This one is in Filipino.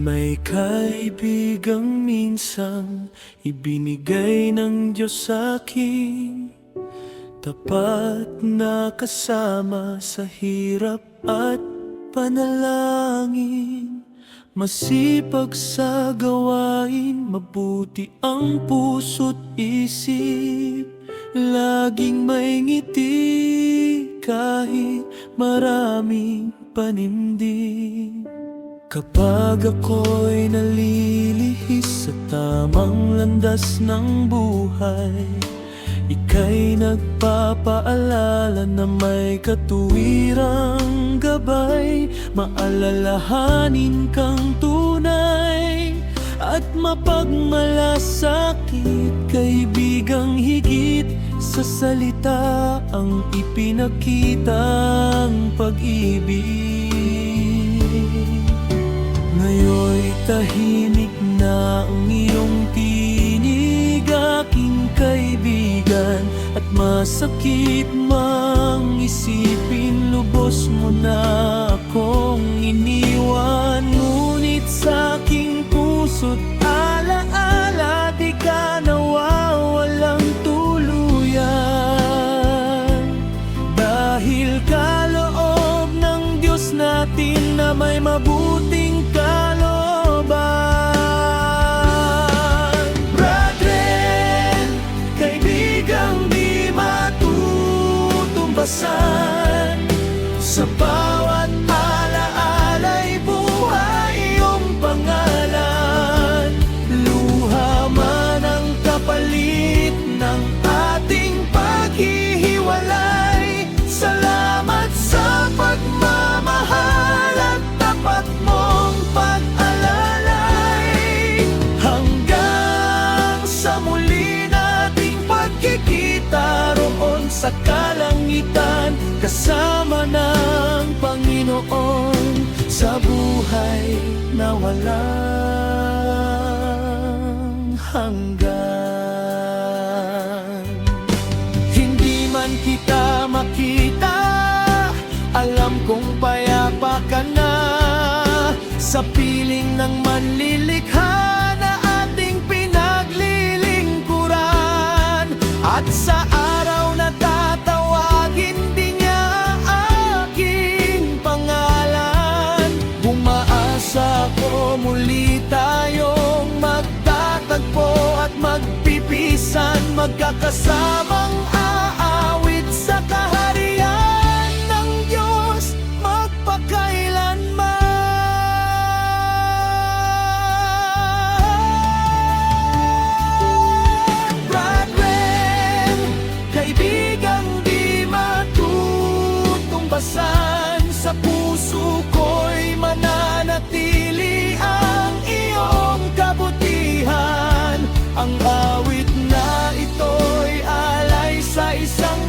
May kaibigang minsan ibinigay ng Diyos sa'kin, tapat na kasama sa hirap at panalangin. Masipag sa gawain, mabuti ang puso't isip, laging may ngiti kahit maraming panindig. Kapag ako'y nalilihis sa tamang landas ng buhay, ika'y nagpapaalala na may katuwirang gabay. Maalalahanin kang tunay at mapagmalasakit, kaibigang higit sa salita ang ipinakitang pag-ibig. Ngayon'y tahimik na ang iyong tinig, aking kaibigan, at masakit mang isipin, lubos mo na akong iniwan. Ngunit sa aking puso't alaala, di ka nawawalang tuluyan. Dahil kaloob ng Diyos natin na may mabuting kalooban. Brethren, kaibigang di matutumbasan, sa bawat alaala'y buhay iyong pangalan. Luha man ang kapalit ng ating paghihiwalay, salamat sa pagmamahal at tapat mong pag-alalay. Hanggang sa muli nating pagkikita roon sa kalangitan, kasama ng Panginoon sa buhay na walang hanggan. Hindi man kita makita, alam kong payapa ka na sa piling ng manlilikha na ating pinaglilingkuran. At sa araw na tatawagin din niya aking pangalan, umaasa ko muli tayong magtatagpo at magpipisan, magkakasamang aawit sa kaharian ng Diyos magpakailanman. Brethren, kaibigang di matutumbasan, sa puso ko'y mananatili ang iyong kabutihan. Ang awit na ito'y alay sa isang